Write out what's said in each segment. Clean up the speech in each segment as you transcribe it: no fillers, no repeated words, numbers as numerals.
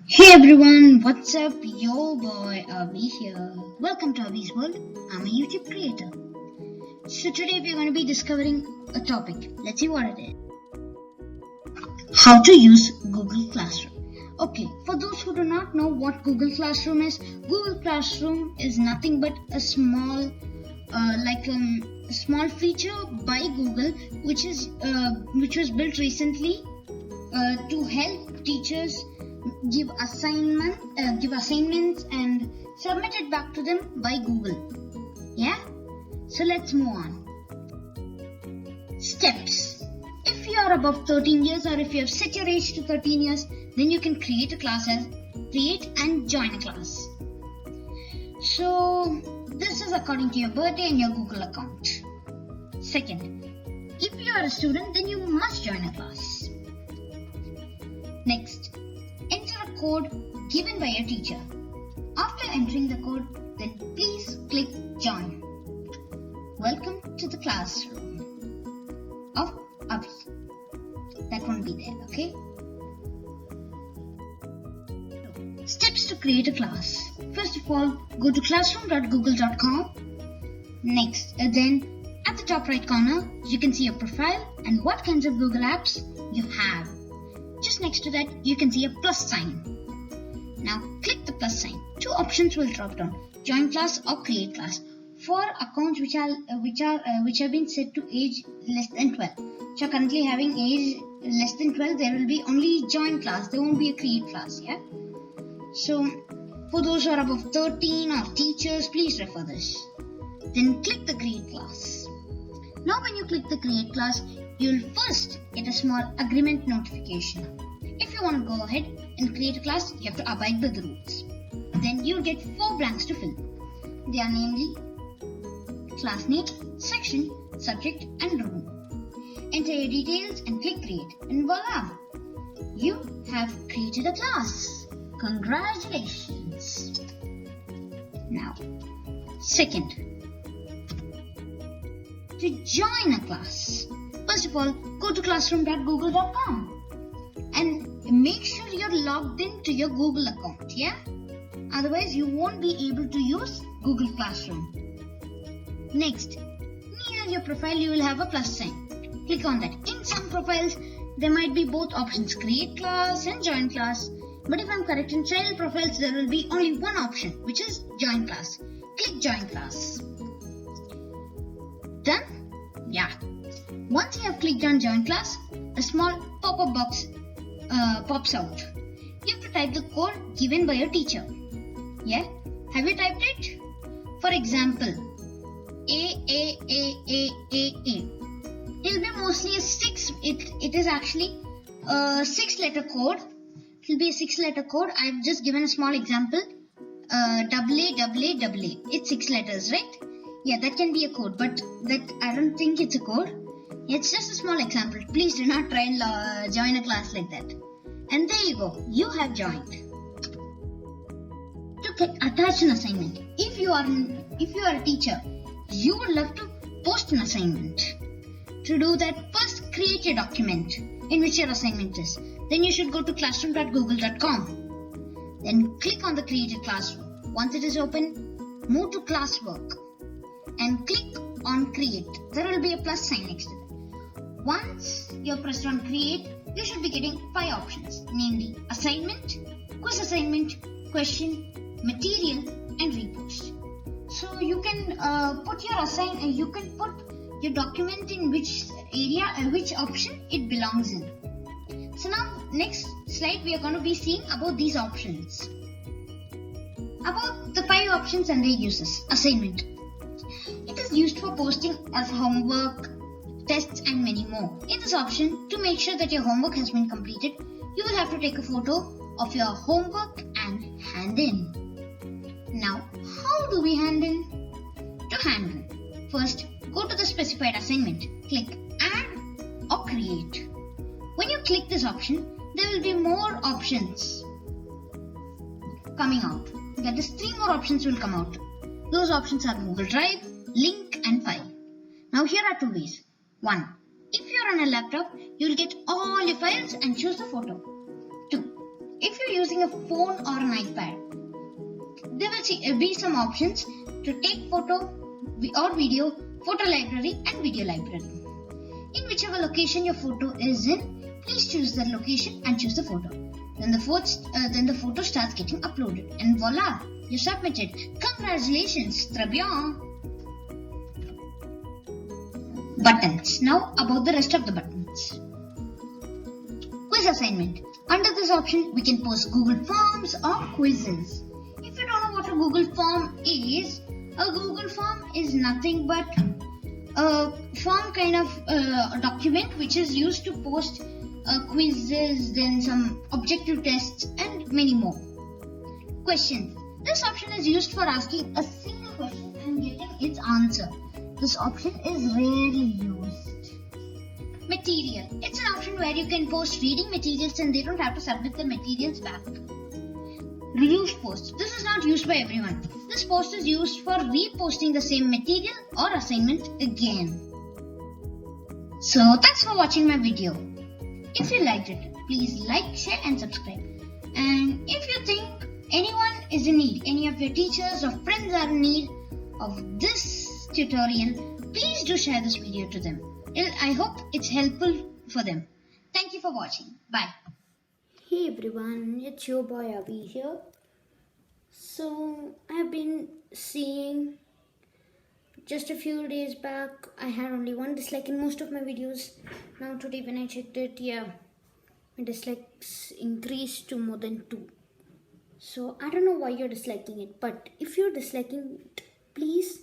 Hey everyone, what's up? Your boy Avi here. Welcome to Avi's World. I'm a YouTube creator. So today we're going to be discovering a topic. Let's see what it is. How to use Google Classroom. Okay, for those who do not know what Google Classroom is, Google Classroom is nothing but a small small feature by Google which was built recently to help teachers give assignments and submit it back to them by Google. Yeah, so let's move on. Steps. If you are above 13 years or if you have set your age to 13 years, then you can create and join a class. So this is according to your birthday and your Google account. Second, if you are a student, then you must join a class. Next, enter a code given by your teacher. After entering the code, then please click join. Welcome to the classroom of Avi. That won't be there, okay? Steps to create a class. First of all, go to classroom.google.com. Next, then at the top right corner, you can see your profile and what kinds of Google apps you have. Just next to that, you can see a plus sign. Now click the plus sign. Two options will drop down: join class or create class. For accounts which have been set to age less than 12, which are currently having age less than 12, there will be only join class. There won't be a create class. Yeah. So for those who are above 13 or teachers, please refer this. Then click the create class. Now when you click the create class, you'll first get a small agreement notification. If you want to go ahead and create a class, you have to abide by the rules. Then you get 4 blanks to fill. They are namely class name, section, subject and room. Enter your details and click create, and voila! You have created a class. Congratulations! Now, second, to join a class. First of all, go to classroom.google.com and make sure you're logged in to your Google account, yeah? Otherwise, you won't be able to use Google Classroom. Next, near your profile, you will have a plus sign. Click on that. In some profiles, there might be both options, create class and join class. But if I'm correct, in child profiles, there will be only one option, which is join class. Click join class. Done? Yeah. Once you have clicked on join class, a small pop-up box pops out. You have to type the code given by your teacher. Yeah? Have you typed it? For example, A. It will be mostly a 6. It is actually a 6-letter code. It will be a 6-letter code. I've just given a small example. AA. It's 6 letters, right? Yeah, that can be a code, but that I don't think it's a code. It's just a small example. Please do not try and join a class like that. And there you go. You have joined. To attach an assignment. If you are a teacher, you would love to post an assignment. To do that, first create your document in which your assignment is. Then you should go to classroom.google.com. Then click on the created classroom. Once it is open, move to classwork and click on create. There will be a plus sign next to it. Once you're pressed on create, you should be getting 5 options, namely assignment, quiz assignment, question, material and repost. So you can put your document in which area, which option it belongs in. So now next slide we are going to be seeing about these options. About the 5 options and their uses. Assignment. It is used for posting as homework, tests and many more. In this option, to make sure that your homework has been completed, you will have to take a photo of your homework and hand in. Now, how do we hand in? To hand in, first go to the specified assignment, click add or create. When you click this option, there will be more options coming out. That is, 3 more options will come out. Those options are Google Drive, Link and File. Now here are 2 ways. 1. If you're on a laptop, you'll get all your files and choose the photo. 2. if you're using a phone or an iPad, there will be some options to take photo or video, photo library and video library. In whichever location your photo is in, please choose that location and choose the photo. Then the photo starts getting uploaded and voila, you submitted. Congratulations, très bien. Buttons. Now about the rest of the buttons. Quiz assignment. Under this option, we can post Google Forms or quizzes. If you don't know what a Google Form is, a Google Form is nothing but a form kind of a document which is used to post quizzes, then some objective tests and many more. Questions. This option is used for asking a single question and getting its answer. This option is rarely used. Material. It's an option where you can post reading materials and they don't have to submit the materials back. Reuse post. This is not used by everyone. This post is used for reposting the same material or assignment again. So thanks for watching my video. If you liked it, please like, share and subscribe. And if you think anyone is in need, any of your teachers or friends are in need of this tutorial, please do share this video to them. I hope it's helpful for them. Thank you for watching. Bye. Hey everyone, it's your boy Avi here. So I've been seeing just a few days back I had only one dislike in most of my videos. Now today when I checked it, my dislikes increased to more than 2. So I don't know why you're disliking it, but if you're disliking it, please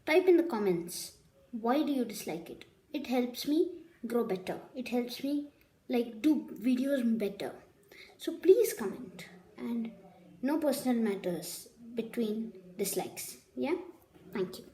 type in the comments why do you dislike it. It helps me grow better. It helps me do videos better. So please comment, and no personal matters between dislikes. Yeah, thank you.